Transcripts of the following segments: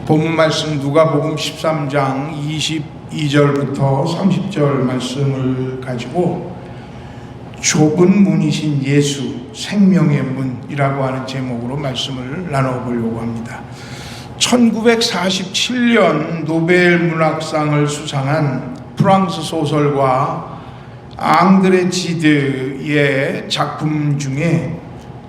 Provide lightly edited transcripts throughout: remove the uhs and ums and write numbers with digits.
본문 말씀 누가복음 13장 22절부터 30절 말씀을 가지고 좁은 문이신 예수, 생명의 문이라고 하는 제목으로 말씀을 나눠보려고 합니다. 1947년 노벨 문학상을 수상한 프랑스 소설가 앙드레 지드의 작품 중에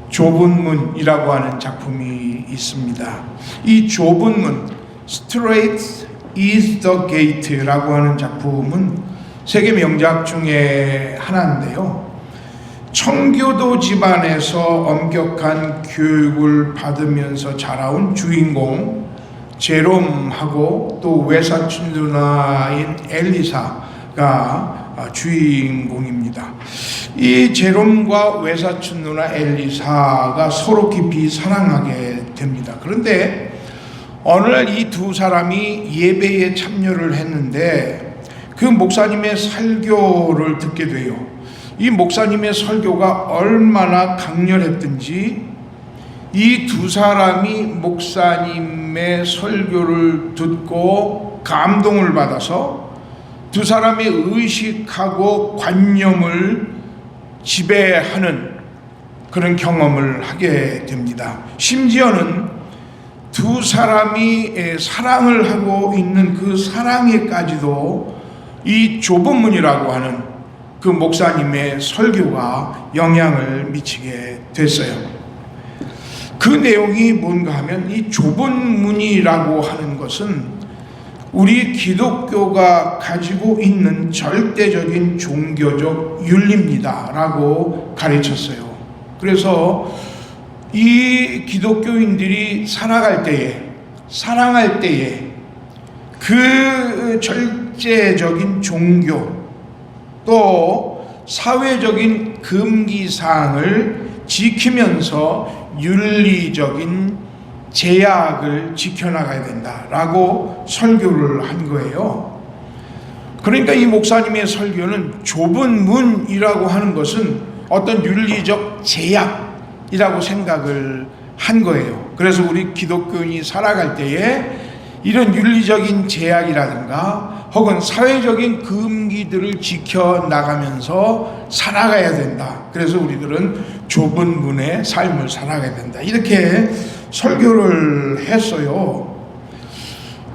좁은 문이라고 하는 작품이 있습니다. 이 좁은 문, Straight is the Gate라고 하는 작품은 세계 명작 중에 하나인데요. 청교도 집안에서 엄격한 교육을 받으면서 자라온 주인공 제롬하고 또 외사촌 누나인 엘리사가 주인공입니다. 이 제롬과 외사촌 누나 엘리사가 서로 깊이 사랑하게 됩니다. 그런데 어느 날 이 두 사람이 예배에 참여를 했는데 그 목사님의 설교를 듣게 돼요. 이 목사님의 설교가 얼마나 강렬했든지 이 두 사람이 목사님의 설교를 듣고 감동을 받아서 두 사람의 의식하고 관념을 지배하는 그런 경험을 하게 됩니다. 심지어는 두 사람이 사랑을 하고 있는 그 사랑에까지도 이 좁은 문이라고 하는 그 목사님의 설교가 영향을 미치게 됐어요. 그 내용이 뭔가 하면 이 좁은 문이라고 하는 것은 우리 기독교가 가지고 있는 절대적인 종교적 윤리입니다 라고 가르쳤어요. 그래서 이 기독교인들이 살아갈 때에, 사랑할 때에 그 절제적인 종교 또 사회적인 금기사항을 지키면서 윤리적인 제약을 지켜나가야 된다라고 설교를 한 거예요. 그러니까 이 목사님의 설교는 좁은 문이라고 하는 것은 어떤 윤리적 제약이라고 생각을 한 거예요. 그래서 우리 기독교인이 살아갈 때에 이런 윤리적인 제약이라든가 혹은 사회적인 금기들을 지켜나가면서 살아가야 된다. 그래서 우리들은 좁은 문의 삶을 살아가야 된다. 이렇게 설교를 했어요.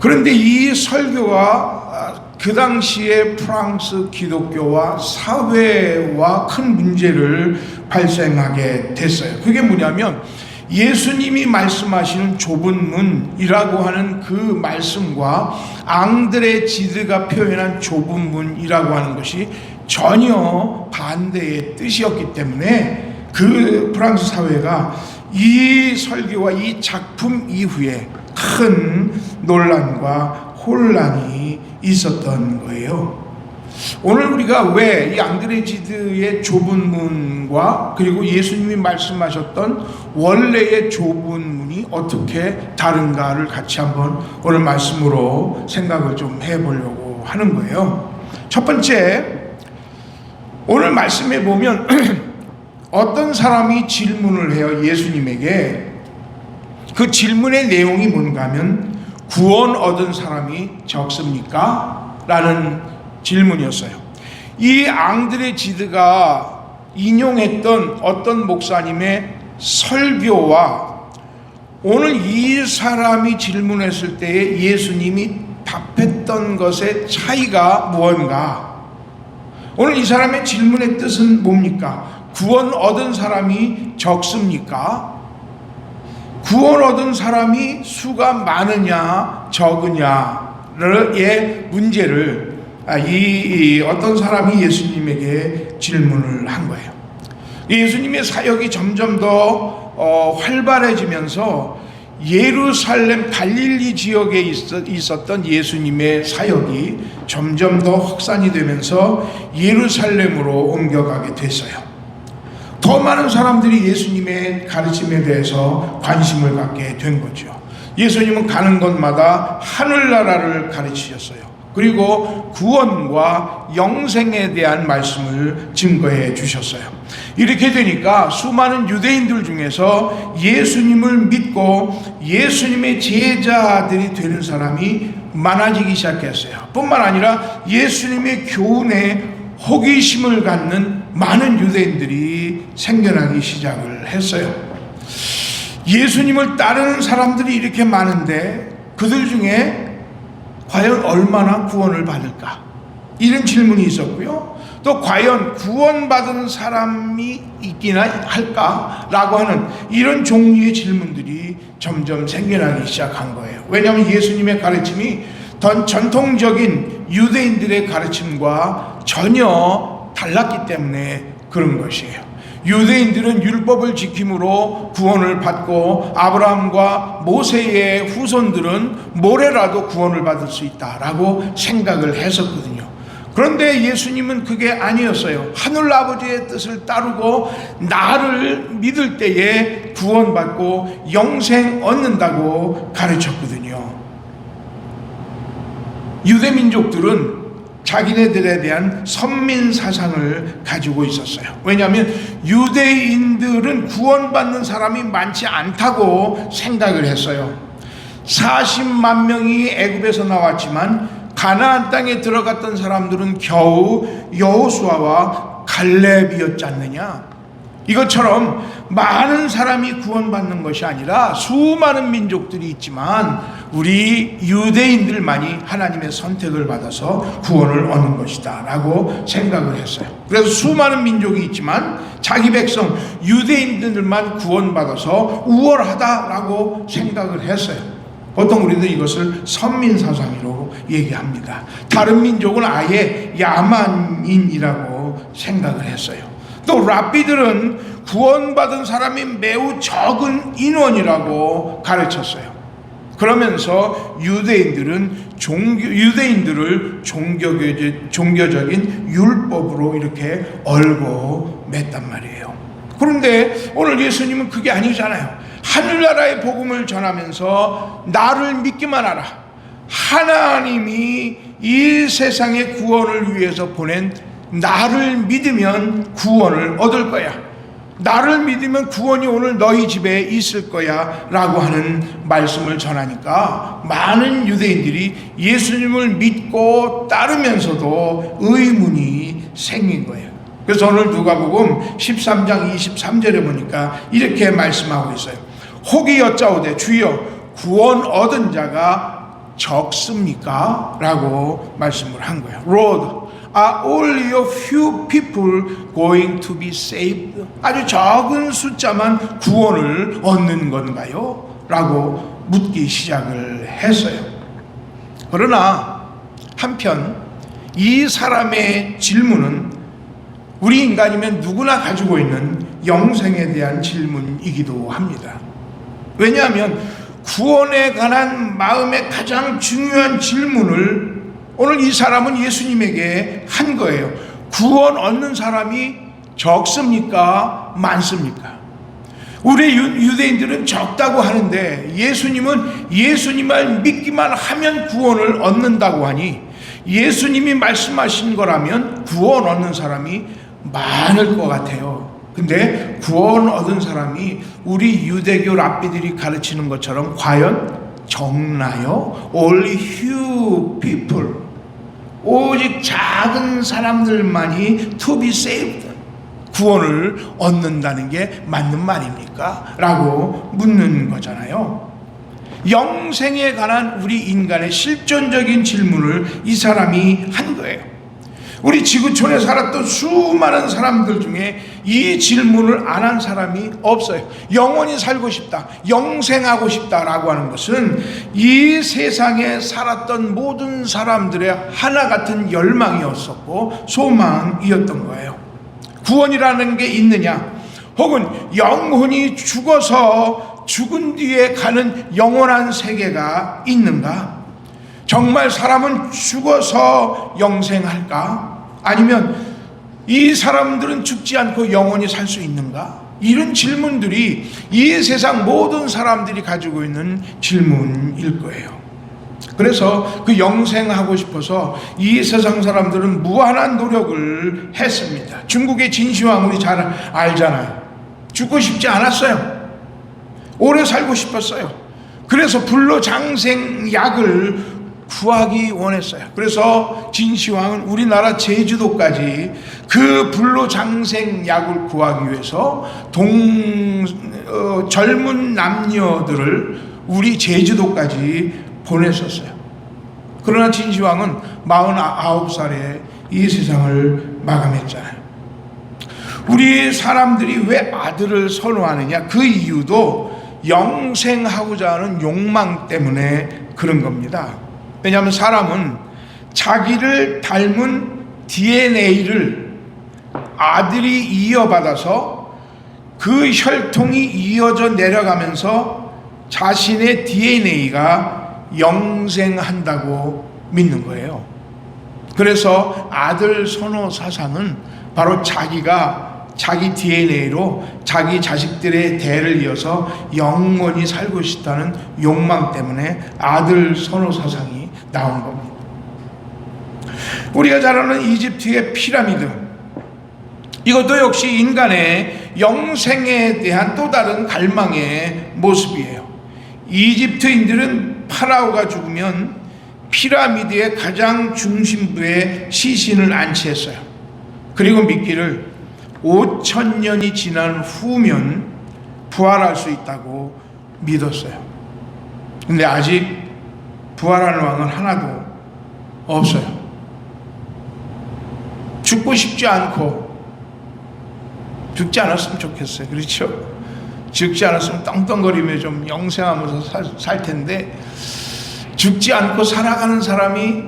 그런데 이 설교가 그 당시에 프랑스 기독교와 사회와 큰 문제를 발생하게 됐어요. 그게 뭐냐면 예수님이 말씀하시는 좁은 문이라고 하는 그 말씀과 앙드레 지드가 표현한 좁은 문이라고 하는 것이 전혀 반대의 뜻이었기 때문에 그 프랑스 사회가 이 설교와 이 작품 이후에 큰 논란과 혼란이 있었던 거예요. 오늘 우리가 왜 이 앙드레 지드의 좁은 문과 그리고 예수님이 말씀하셨던 원래의 좁은 문이 어떻게 다른가를 같이 한번 오늘 말씀으로 생각을 좀 해보려고 하는 거예요. 첫 번째, 오늘 말씀에 보면 어떤 사람이 질문을 해요. 예수님에게. 그 질문의 내용이 뭔가 하면 구원 얻은 사람이 적습니까? 라는 질문이었어요. 이 앙드레 지드가 인용했던 어떤 목사님의 설교와 오늘 이 사람이 질문했을 때에 예수님이 답했던 것의 차이가 무언가? 오늘 이 사람의 질문의 뜻은 뭡니까? 구원 얻은 사람이 적습니까? 구원 얻은 사람이 수가 많으냐 적으냐의 문제를 이 어떤 사람이 예수님에게 질문을 한 거예요. 예수님의 사역이 점점 더 활발해지면서 예루살렘 갈릴리 지역에 있었던 예수님의 사역이 점점 더 확산이 되면서 예루살렘으로 옮겨가게 됐어요. 더 많은 사람들이 예수님의 가르침에 대해서 관심을 갖게 된 거죠. 예수님은 가는 곳마다 하늘나라를 가르치셨어요. 그리고 구원과 영생에 대한 말씀을 증거해 주셨어요. 이렇게 되니까 수많은 유대인들 중에서 예수님을 믿고 예수님의 제자들이 되는 사람이 많아지기 시작했어요. 뿐만 아니라 예수님의 교훈에 호기심을 갖는 많은 유대인들이 생겨나기 시작을 했어요. 예수님을 따르는 사람들이 이렇게 많은데 그들 중에 과연 얼마나 구원을 받을까? 이런 질문이 있었고요. 또 과연 구원받은 사람이 있기나 할까라고 하는 이런 종류의 질문들이 점점 생겨나기 시작한 거예요. 왜냐하면 예수님의 가르침이 전통적인 유대인들의 가르침과 전혀 달랐기 때문에 그런 것이에요. 유대인들은 율법을 지킴으로 구원을 받고 아브라함과 모세의 후손들은 뭐래라도 구원을 받을 수 있다라고 생각을 했었거든요. 그런데 예수님은 그게 아니었어요. 하늘 아버지의 뜻을 따르고 나를 믿을 때에 구원받고 영생 얻는다고 가르쳤거든요. 유대 민족들은 자기네들에 대한 선민 사상을 가지고 있었어요. 왜냐하면 유대인들은 구원받는 사람이 많지 않다고 생각을 했어요. 40만 명이 애굽에서 나왔지만 가나안 땅에 들어갔던 사람들은 겨우 여호수아와 갈렙이었지 않느냐. 이것처럼 많은 사람이 구원받는 것이 아니라 수많은 민족들이 있지만 우리 유대인들만이 하나님의 선택을 받아서 구원을 얻는 것이다 라고 생각을 했어요. 그래서 수많은 민족이 있지만 자기 백성 유대인들만 구원받아서 우월하다라고 생각을 했어요. 보통 우리는 이것을 선민사상으로 얘기합니다. 다른 민족은 아예 야만인이라고 생각을 했어요. 또 랍비들은 구원받은 사람이 매우 적은 인원이라고 가르쳤어요. 그러면서 유대인들을 종교적인 율법으로 이렇게 얼고 맸단 말이에요. 그런데 오늘 예수님은 그게 아니잖아요. 하늘나라의 복음을 전하면서 나를 믿기만 하라. 하나님이 이 세상의 구원을 위해서 보낸 나를 믿으면 구원을 얻을 거야. 나를 믿으면 구원이 오늘 너희 집에 있을 거야 라고 하는 말씀을 전하니까 많은 유대인들이 예수님을 믿고 따르면서도 의문이 생긴 거예요. 그래서 오늘 누가복음 13장 23절에 보니까 이렇게 말씀하고 있어요. 혹이 여짜오되 주여 구원 얻은 자가 적습니까? 라고 말씀을 한 거예요. Lord, are only a few people going to be saved? 아주 적은 숫자만 구원을 얻는 건가요? 라고 묻기 시작을 했어요. 그러나 한편 이 사람의 질문은 우리 인간이면 누구나 가지고 있는 영생에 대한 질문이기도 합니다. 왜냐하면 구원에 관한 마음의 가장 중요한 질문을 오늘 이 사람은 예수님에게 한 거예요. 구원 얻는 사람이 적습니까? 많습니까? 우리 유대인들은 적다고 하는데 예수님은 예수님을 믿기만 하면 구원을 얻는다고 하니 예수님이 말씀하신 거라면 구원 얻는 사람이 많을 것 같아요. 근데 구원 얻은 사람이 우리 유대교 랍비들이 가르치는 것처럼 과연 적나요? Only few people, 오직 작은 사람들만이 to be saved, 구원을 얻는다는 게 맞는 말입니까? 라고 묻는 거잖아요. 영생에 관한 우리 인간의 실존적인 질문을 이 사람이 한 거예요. 우리 지구촌에 살았던 수많은 사람들 중에 이 질문을 안 한 사람이 없어요. 영원히 살고 싶다, 영생하고 싶다라고 하는 것은 이 세상에 살았던 모든 사람들의 하나 같은 열망이었었고 소망이었던 거예요. 구원이라는 게 있느냐? 혹은 영혼이 죽어서 죽은 뒤에 가는 영원한 세계가 있는가? 정말 사람은 죽어서 영생할까? 아니면 이 사람들은 죽지 않고 영원히 살 수 있는가? 이런 질문들이 이 세상 모든 사람들이 가지고 있는 질문일 거예요. 그래서 그 영생하고 싶어서 이 세상 사람들은 무한한 노력을 했습니다. 중국의 진시황 우리 잘 알잖아요. 죽고 싶지 않았어요. 오래 살고 싶었어요. 그래서 불로장생약을 구하기 원했어요. 그래서 진시황은 우리나라 제주도까지 그 불로장생약을 구하기 위해서 젊은 남녀들을 우리 제주도까지 보냈었어요. 그러나 진시황은 49살에 이 세상을 마감했잖아요. 우리 사람들이 왜 아들을 선호하느냐? 그 이유도 영생하고자 하는 욕망 때문에 그런 겁니다. 왜냐하면 사람은 자기를 닮은 DNA를 아들이 이어받아서 그 혈통이 이어져 내려가면서 자신의 DNA가 영생한다고 믿는 거예요. 그래서 아들 선호 사상은 바로 자기가 자기 DNA로 자기 자식들의 대를 이어서 영원히 살고 싶다는 욕망 때문에 아들 선호 사상이 나온 겁니다. 우리가 잘 아는 이집트의 피라미드, 이것도 역시 인간의 영생에 대한 또 다른 갈망의 모습이에요. 이집트인들은 파라오가 죽으면 피라미드의 가장 중심부에 시신을 안치했어요. 그리고 믿기를 5,000년이 지난 후면 부활할 수 있다고 믿었어요. 근데 아직 부활하는 왕은 하나도 없어요. 죽고 싶지 않고, 죽지 않았으면 좋겠어요. 그렇죠? 죽지 않았으면 떵떵거리며 좀 영생하면서 살 텐데, 죽지 않고 살아가는 사람이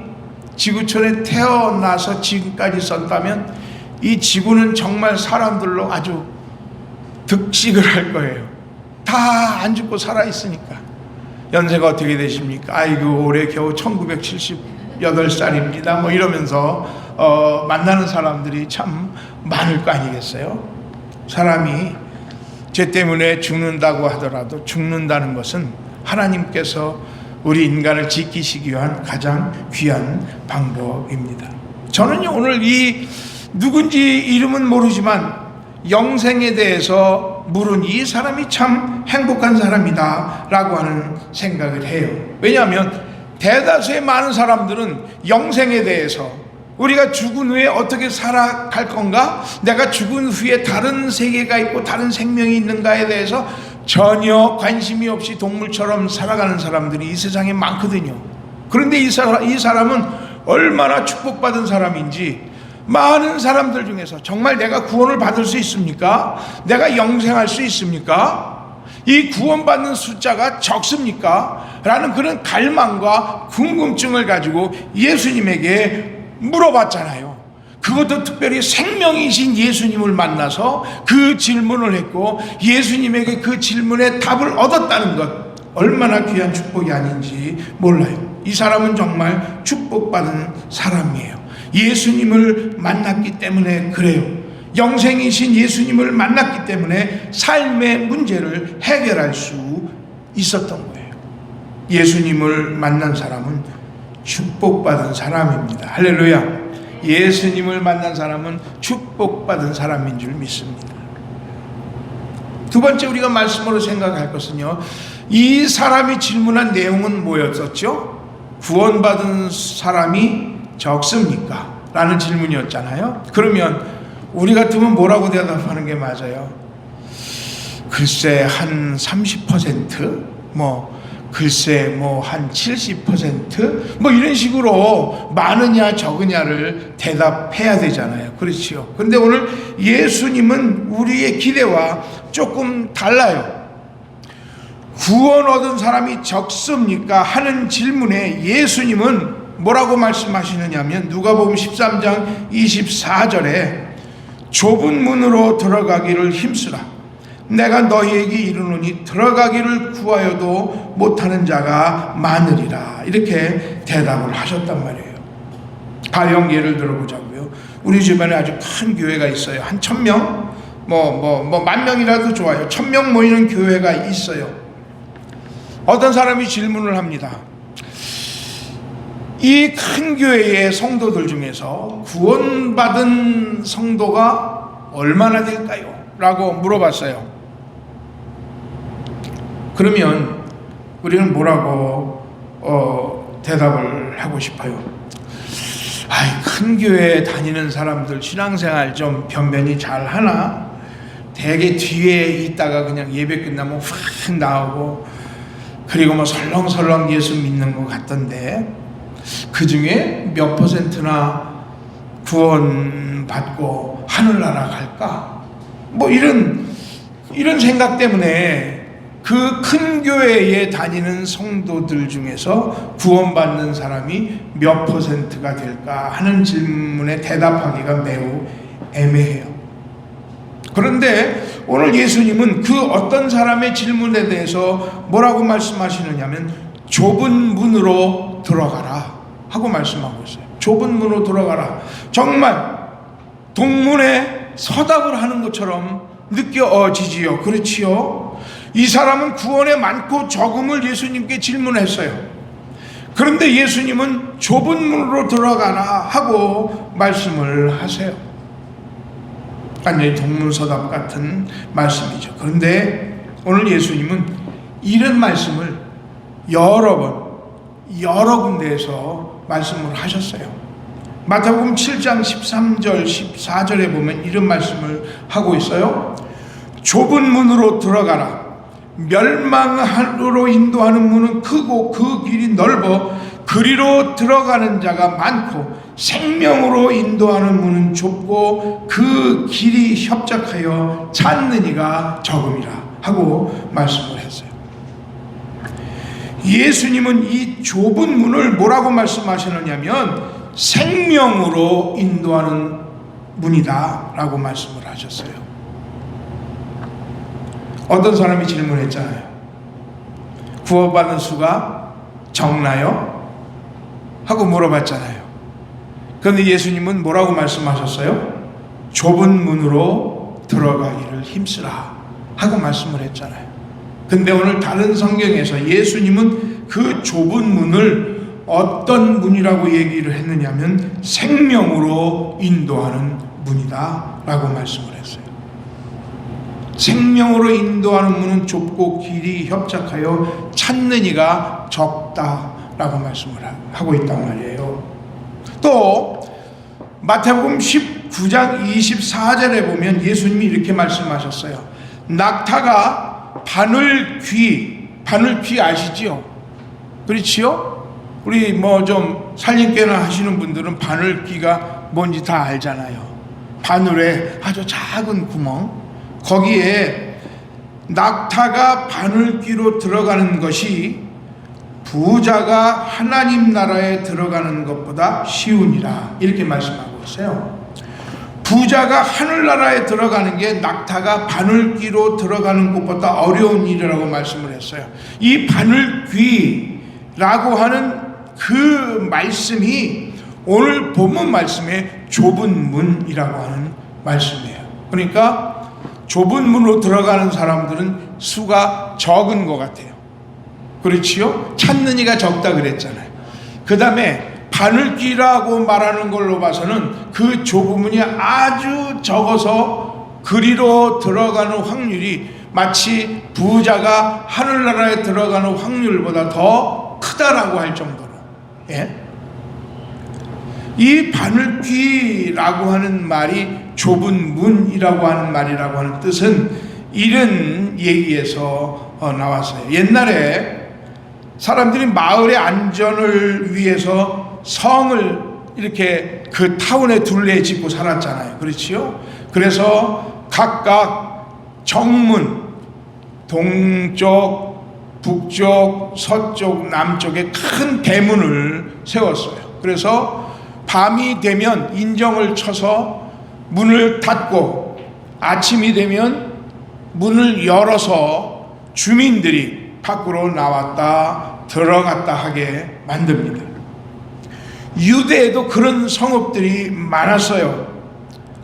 지구촌에 태어나서 지금까지 썼다면 이 지구는 정말 사람들로 아주 득식을 할 거예요. 다 안 죽고 살아있으니까. 연세가 어떻게 되십니까? 아이고 올해 겨우 1978살입니다 뭐 이러면서 만나는 사람들이 참 많을 거 아니겠어요? 사람이 죄 때문에 죽는다고 하더라도 죽는다는 것은 하나님께서 우리 인간을 지키시기 위한 가장 귀한 방법입니다. 저는요, 오늘 이 누군지 이름은 모르지만 영생에 대해서 물은 이 사람이 참 행복한 사람이다 라고 하는 생각을 해요. 왜냐하면 대다수의 많은 사람들은 영생에 대해서, 우리가 죽은 후에 어떻게 살아갈 건가, 내가 죽은 후에 다른 세계가 있고 다른 생명이 있는가에 대해서 전혀 관심이 없이 동물처럼 살아가는 사람들이 이 세상에 많거든요. 그런데 이 사람은 얼마나 축복받은 사람인지, 많은 사람들 중에서 정말 내가 구원을 받을 수 있습니까? 내가 영생할 수 있습니까? 이 구원받는 숫자가 적습니까? 라는 그런 갈망과 궁금증을 가지고 예수님에게 물어봤잖아요. 그것도 특별히 생명이신 예수님을 만나서 그 질문을 했고 예수님에게 그 질문에 답을 얻었다는 것, 얼마나 귀한 축복이 아닌지 몰라요. 이 사람은 정말 축복받은 사람이에요. 예수님을 만났기 때문에 그래요. 영생이신 예수님을 만났기 때문에 삶의 문제를 해결할 수 있었던 거예요. 예수님을 만난 사람은 축복받은 사람입니다. 할렐루야. 예수님을 만난 사람은 축복받은 사람인 줄 믿습니다. 두 번째 우리가 말씀으로 생각할 것은요, 이 사람이 질문한 내용은 뭐였었죠? 구원받은 사람이 적습니까? 라는 질문이었잖아요. 그러면 우리 같으면 뭐라고 대답하는 게 맞아요? 글쎄 한 30%? 글쎄 한 70%? 이런 식으로 많으냐 적으냐를 대답해야 되잖아요. 그렇죠? 근데 오늘 예수님은 우리의 기대와 조금 달라요. 구원 얻은 사람이 적습니까? 하는 질문에 예수님은 뭐라고 말씀하시느냐면 누가복음 13장 24절에 좁은 문으로 들어가기를 힘쓰라. 내가 너희에게 이르노니 들어가기를 구하여도 못하는 자가 많으리라. 이렇게 대답을 하셨단 말이에요. 가령 예를 들어보자고요. 우리 주변에 아주 큰 교회가 있어요. 한 1,000명, 10,000명이라도 좋아요. 1,000명 모이는 교회가 있어요. 어떤 사람이 질문을 합니다. 이 큰 교회의 성도들 중에서 구원받은 성도가 얼마나 될까요? 라고 물어봤어요. 그러면 우리는 뭐라고 대답을 하고 싶어요? 큰 교회에 다니는 사람들 신앙생활 좀 변변히 잘 하나? 되게 뒤에 있다가 그냥 예배 끝나면 확 나오고, 그리고 뭐 설렁설렁 예수 믿는 것 같던데, 그 중에 몇 퍼센트나 구원받고 하늘나라 갈까? 뭐 이런 생각 때문에 그 큰 교회에 다니는 성도들 중에서 구원받는 사람이 몇 퍼센트가 될까 하는 질문에 대답하기가 매우 애매해요. 그런데 오늘 예수님은 그 어떤 사람의 질문에 대해서 뭐라고 말씀하시느냐면 좁은 문으로 들어가라 하고 말씀하고 있어요. 좁은 문으로 들어가라. 정말 동문에 서답을 하는 것처럼 느껴지지요. 그렇지요? 이 사람은 구원에 많고 적음을 예수님께 질문했어요. 그런데 예수님은 좁은 문으로 들어가라 하고 말씀을 하세요. 완전히 동문서답 같은 말씀이죠. 그런데 오늘 예수님은 이런 말씀을 여러 군데에서 말씀을 하셨어요. 마태복음 7장 13절 14절에 보면 이런 말씀을 하고 있어요. 좁은 문으로 들어가라. 멸망으로 인도하는 문은 크고 그 길이 넓어 그리로 들어가는 자가 많고, 생명으로 인도하는 문은 좁고 그 길이 협착하여 찾는 이가 적음이라 하고 말씀을 했어요. 예수님은 이 좁은 문을 뭐라고 말씀하시느냐면 생명으로 인도하는 문이다 라고 말씀을 하셨어요. 어떤 사람이 질문했잖아요. 구원받는 수가 적나요? 하고 물어봤잖아요. 그런데 예수님은 뭐라고 말씀하셨어요? 좁은 문으로 들어가기를 힘쓰라 하고 말씀을 했잖아요. 근데 오늘 다른 성경에서 예수님은 그 좁은 문을 어떤 문이라고 얘기를 했느냐면 생명으로 인도하는 문이다 라고 말씀을 했어요. 생명으로 인도하는 문은 좁고 길이 협착하여 찾는 이가 적다라고 말씀을 하고 있단 말이에요. 또 마태복음 19장 24절에 보면 예수님이 이렇게 말씀하셨어요. 낙타가 바늘귀 아시지요? 그렇지요? 우리 뭐 좀 살림개나 하시는 분들은 바늘귀가 뭔지 다 알잖아요. 바늘에 아주 작은 구멍, 거기에 낙타가 바늘귀로 들어가는 것이 부자가 하나님 나라에 들어가는 것보다 쉬우니라 이렇게 말씀하고 있어요. 부자가 하늘나라에 들어가는 게 낙타가 바늘귀로 들어가는 것보다 어려운 일이라고 말씀을 했어요. 이 바늘귀라고 하는 그 말씀이 오늘 본문 말씀에 좁은 문이라고 하는 말씀이에요. 그러니까 좁은 문으로 들어가는 사람들은 수가 적은 것 같아요. 그렇지요? 찾는 이가 적다 그랬잖아요. 그 다음에 바늘귀라고 말하는 걸로 봐서는 그 좁은 문이 아주 적어서 그리로 들어가는 확률이 마치 부자가 하늘나라에 들어가는 확률보다 더 크다라고 할 정도로, 이 바늘귀라고 하는 말이 좁은 문이라고 하는 말이라고 하는 뜻은 이런 얘기에서 나왔어요. 옛날에 사람들이 마을의 안전을 위해서 성을 이렇게 그 타운에 둘레 짓고 살았잖아요. 그렇지요? 그래서 각각 정문, 동쪽, 북쪽, 서쪽, 남쪽에 큰 대문을 세웠어요. 그래서 밤이 되면 인정을 쳐서 문을 닫고 아침이 되면 문을 열어서 주민들이 밖으로 나왔다 들어갔다 하게 만듭니다. 유대에도 그런 성읍들이 많았어요.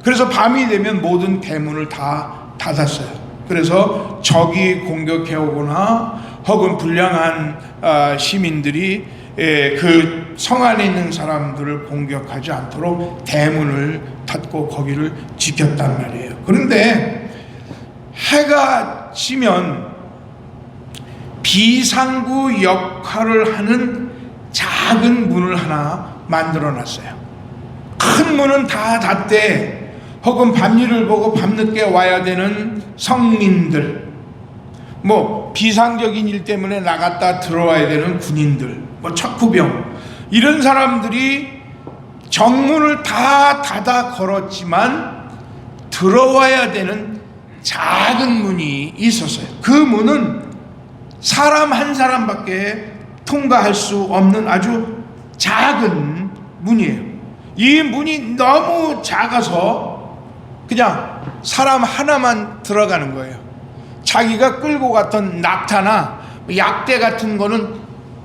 그래서 밤이 되면 모든 대문을 다 닫았어요. 그래서 적이 공격해 오거나 혹은 불량한 시민들이 그 성 안에 있는 사람들을 공격하지 않도록 대문을 닫고 거기를 지켰단 말이에요. 그런데 해가 지면 비상구 역할을 하는 작은 문을 하나 만들어 놨어요. 큰 문은 다 닫되 혹은 밤일을 보고 밤늦게 와야 되는 성민들, 비상적인 일 때문에 나갔다 들어와야 되는 군인들, 척후병, 이런 사람들이 정문을 다 닫아 걸었지만 들어와야 되는 작은 문이 있었어요. 그 문은 사람 한 사람밖에 통과할 수 없는 아주 작은 문이에요. 이 문이 너무 작아서 그냥 사람 하나만 들어가는 거예요. 자기가 끌고 갔던 낙타나 약대 같은 거는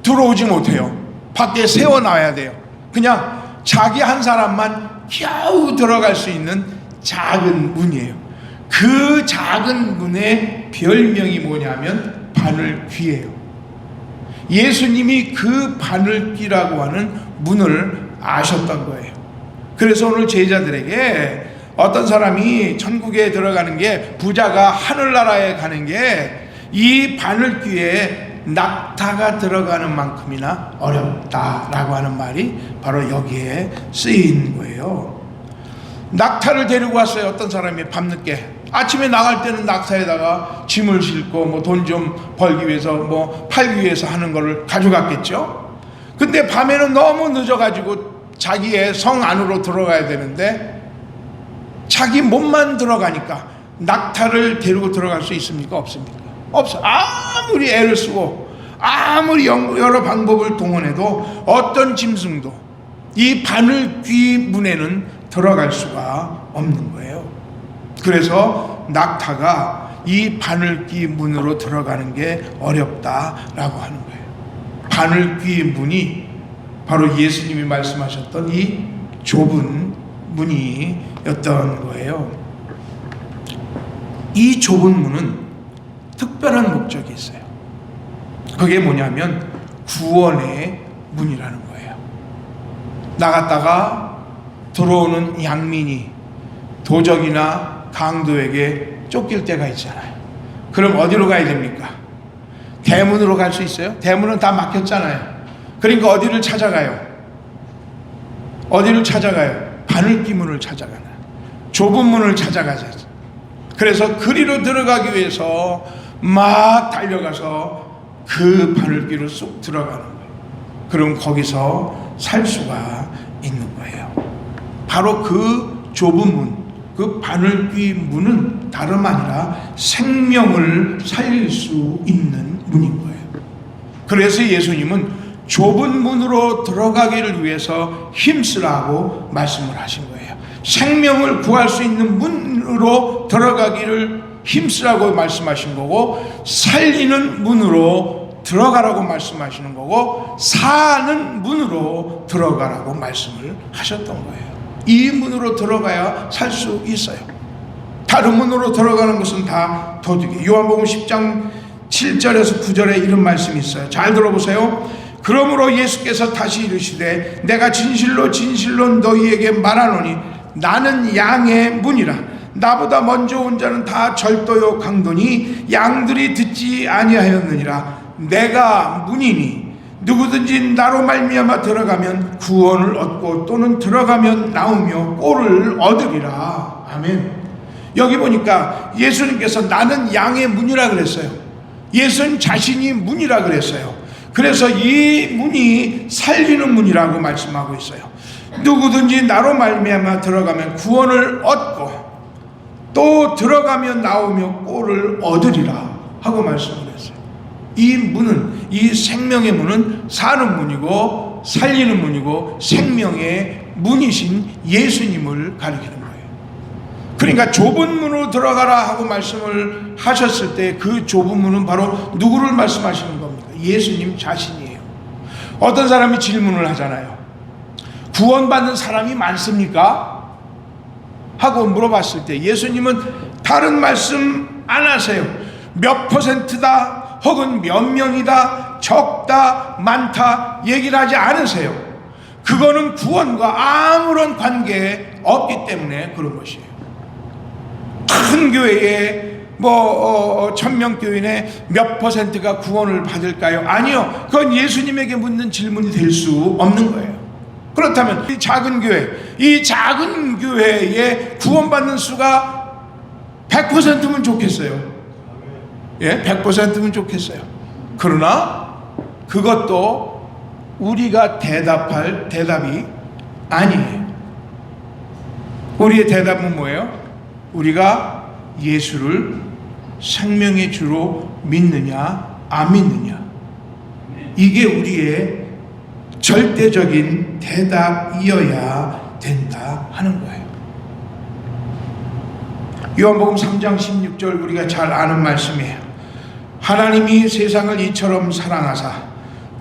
들어오지 못해요. 밖에 세워놔야 돼요. 그냥 자기 한 사람만 겨우 들어갈 수 있는 작은 문이에요. 그 작은 문의 별명이 뭐냐면 바늘귀예요. 예수님이 그 바늘귀라고 하는 문을 아셨던 거예요. 그래서 오늘 제자들에게 어떤 사람이 천국에 들어가는 게, 부자가 하늘나라에 가는 게 이 바늘귀에 낙타가 들어가는 만큼이나 어렵다라고 하는 말이 바로 여기에 쓰인 거예요. 낙타를 데리고 왔어요. 어떤 사람이 밤늦게. 아침에 나갈 때는 낙타에다가 짐을 싣고 돈 좀 벌기 위해서 팔기 위해서 하는 거를 가져갔겠죠. 근데 밤에는 너무 늦어가지고 자기의 성 안으로 들어가야 되는데 자기 몸만 들어가니까 낙타를 데리고 들어갈 수 있습니까? 없습니까? 없어. 아무리 애를 쓰고 아무리 여러 방법을 동원해도 어떤 짐승도 이 바늘귀 문에는 들어갈 수가 없는 거예요. 그래서 낙타가 이 바늘귀 문으로 들어가는 게 어렵다라고 하는 거예요. 바늘귀 문이 바로 예수님이 말씀하셨던 이 좁은 문이었던 거예요. 이 좁은 문은 특별한 목적이 있어요. 그게 뭐냐면 구원의 문이라는 거예요. 나갔다가 들어오는 양민이 도적이나 강도에게 쫓길 때가 있잖아요. 그럼 어디로 가야 됩니까? 대문으로 갈 수 있어요? 대문은 다 막혔잖아요. 그러니까 어디를 찾아가요? 바늘귀 문을 찾아가나, 좁은 문을 찾아가죠. 그래서 그리로 들어가기 위해서 막 달려가서 그 바늘귀로 쏙 들어가는 거예요. 그럼 거기서 살 수가 있는 거예요. 바로 그 좁은 문, 그 바늘귀 문은 다름 아니라 생명을 살릴 수 있는 문인 거예요. 그래서 예수님은 좁은 문으로 들어가기를 위해서 힘쓰라고 말씀을 하신 거예요. 생명을 구할 수 있는 문으로 들어가기를 힘쓰라고 말씀하신 거고, 살리는 문으로 들어가라고 말씀하시는 거고, 사는 문으로 들어가라고 말씀을 하셨던 거예요. 이 문으로 들어가야 살 수 있어요. 다른 문으로 들어가는 것은 다 도둑이에요. 요한복음 10장 7절에서 9절에 이런 말씀이 있어요. 잘 들어보세요. 그러므로 예수께서 다시 이르시되 내가 진실로 진실로 너희에게 말하노니 나는 양의 문이라. 나보다 먼저 온 자는 다 절도요 강도니 양들이 듣지 아니하였느니라. 내가 문이니 누구든지 나로 말미암아 들어가면 구원을 얻고 또는 들어가면 나오며 꼴을 얻으리라. 아멘. 여기 보니까 예수님께서 나는 양의 문이라 그랬어요. 예수님 자신이 문이라 그랬어요. 그래서 이 문이 살리는 문이라고 말씀하고 있어요. 누구든지 나로 말미암아 들어가면 구원을 얻고 또 들어가면 나오며 꼴을 얻으리라 하고 말씀을 했어요. 이 문은, 이 생명의 문은 사는 문이고 살리는 문이고 생명의 문이신 예수님을 가리키는 거예요. 그러니까 좁은 문으로 들어가라 하고 말씀을 하셨을 때 그 좁은 문은 바로 누구를 말씀하시는 겁니까? 예수님 자신이에요. 어떤 사람이 질문을 하잖아요. 구원받는 사람이 많습니까? 하고 물어봤을 때 예수님은 다른 말씀 안 하세요. 몇 %다 혹은 몇 명이다 적다 많다 얘기를 하지 않으세요. 그거는 구원과 아무런 관계 없기 때문에 그런 것이에요. 큰 교회에 1000명 교인의 몇 퍼센트가 구원을 받을까요? 아니요. 그건 예수님에게 묻는 질문이 될 수 없는 거예요. 그렇다면 이 작은 교회에 구원받는 수가 100%면 좋겠어요. 예, 100%면 좋겠어요. 그러나 그것도 우리가 대답할 대답이 아니에요. 우리의 대답은 뭐예요? 우리가 예수를 생명의 주로 믿느냐 안 믿느냐, 이게 우리의 절대적인 대답이어야 된다 하는 거예요. 요한복음 3장 16절 우리가 잘 아는 말씀이에요. 하나님이 세상을 이처럼 사랑하사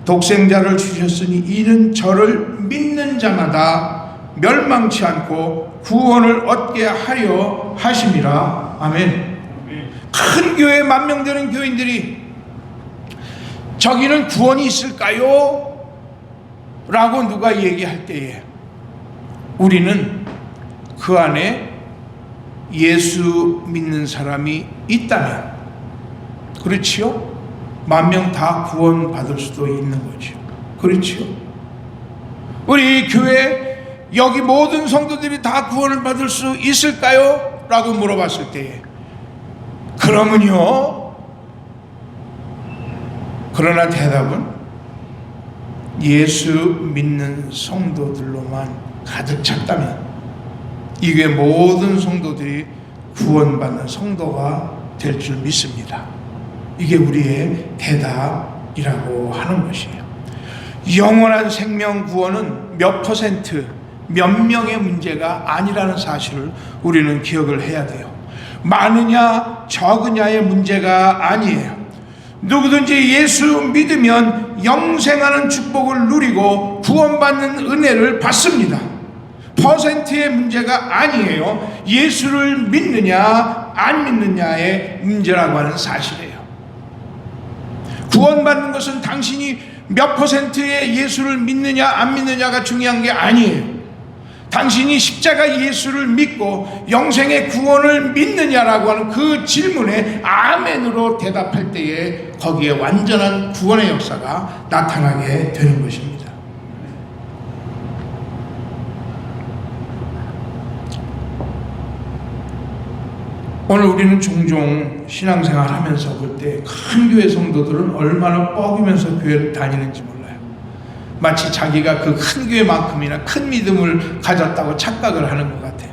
독생자를 주셨으니 이는 저를 믿는 자마다 멸망치 않고 구원을 얻게 하려 하심이라. 아멘. 큰 교회 10,000명 되는 교인들이 저기는 구원이 있을까요? 라고 누가 얘기할 때에 우리는 그 안에 예수 믿는 사람이 있다면, 그렇지요? 10,000명 다 구원 받을 수도 있는 거죠. 그렇지요? 우리 교회 여기 모든 성도들이 다 구원을 받을 수 있을까요? 라고 물어봤을 때에 그러면요, 그러나 대답은 예수 믿는 성도들로만 가득 찼다면 이 교회 모든 성도들이 구원받는 성도가 될 줄 믿습니다. 이게 우리의 대답이라고 하는 것이에요. 영원한 생명 구원은 몇 퍼센트, 몇 명의 문제가 아니라는 사실을 우리는 기억을 해야 돼요. 많으냐 적으냐의 문제가 아니에요. 누구든지 예수 믿으면 영생하는 축복을 누리고 구원받는 은혜를 받습니다. 퍼센트의 문제가 아니에요. 예수를 믿느냐 안 믿느냐의 문제라고 하는 사실이에요. 구원받는 것은 당신이 몇 퍼센트의 예수를 믿느냐 안 믿느냐가 중요한 게 아니에요. 당신이 십자가 예수를 믿고 영생의 구원을 믿느냐라고 하는 그 질문에 아멘으로 대답할 때에 거기에 완전한 구원의 역사가 나타나게 되는 것입니다. 오늘 우리는 종종 신앙생활 하면서 볼 때 큰 교회 성도들은 얼마나 뻐기면서 교회를 다니는지 몰라요. 마치 자기가 그 큰 교회만큼이나 큰 믿음을 가졌다고 착각을 하는 것 같아요.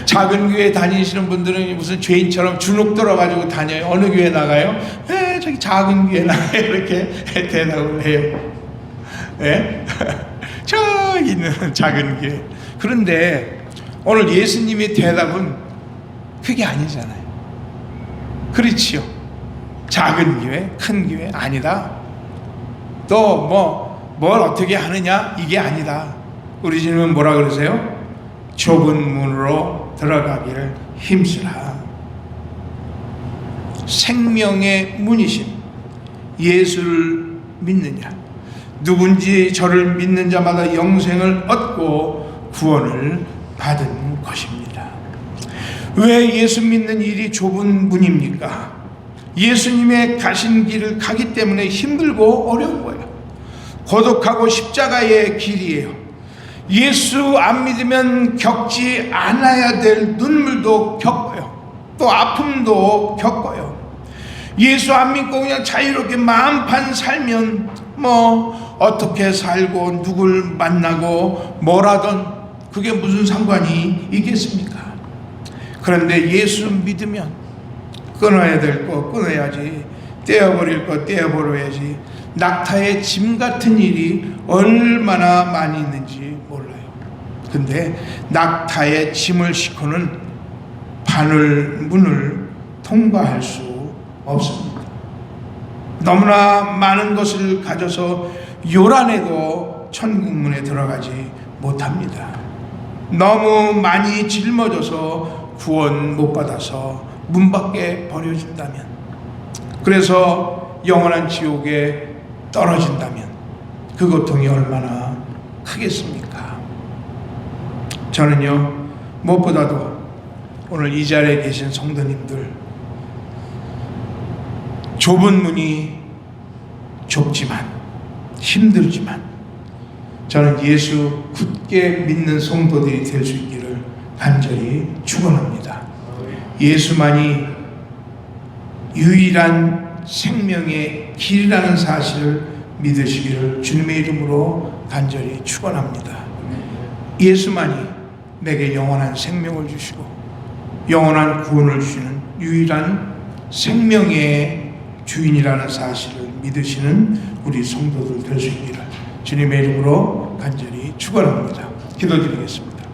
작은 교회 다니시는 분들은 무슨 죄인처럼 주눅 들어가지고 다녀요. 어느 교회 나가요? 저기 작은 교회 나가요. 이렇게 대답을 해요. 네? 저 있는 작은 교회. 그런데 오늘 예수님의 대답은 그게 아니잖아요. 그렇지요. 작은 교회, 큰 교회 아니다. 또 뭘 어떻게 하느냐 이게 아니다. 우리 주님은 뭐라 그러세요? 좁은 문으로 들어가기를 힘쓰라. 생명의 문이신 예수를 믿느냐, 누군지 저를 믿는 자마다 영생을 얻고 구원을 받은 것입니다. 왜 예수 믿는 일이 좁은 문입니까? 예수님의 가신 길을 가기 때문에 힘들고 어려운 거예요. 고독하고 십자가의 길이에요. 예수 안 믿으면 겪지 않아야 될 눈물도 겪어요. 또 아픔도 겪어요. 예수 안 믿고 그냥 자유롭게 마음판 살면 어떻게 살고 누굴 만나고 뭘 하든 그게 무슨 상관이 있겠습니까? 그런데 예수 믿으면 끊어야 될 거 끊어야지, 떼어버릴 거 떼어버려야지. 낙타의 짐 같은 일이 얼마나 많이 있는지 몰라요. 근데 낙타의 짐을 싣고는 바늘 문을 통과할 수 없습니다. 너무나 많은 것을 가져서 요란해도 천국문에 들어가지 못합니다. 너무 많이 짊어져서 구원 못 받아서 문 밖에 버려진다면, 그래서 영원한 지옥에 떨어진다면 그 고통이 얼마나 크겠습니까? 저는요, 무엇보다도 오늘 이 자리에 계신 성도님들, 좁은 문이 좁지만 힘들지만 저는 예수 굳게 믿는 성도들이 될 수 있기를 간절히 축원합니다. 예수만이 유일한 생명의 길이라는 사실을 믿으시기를 주님의 이름으로 간절히 축원합니다. 예수만이 내게 영원한 생명을 주시고 영원한 구원을 주시는 유일한 생명의 주인이라는 사실을 믿으시는 우리 성도들 될 수 있기를 주님의 이름으로 간절히 축원합니다. 기도드리겠습니다.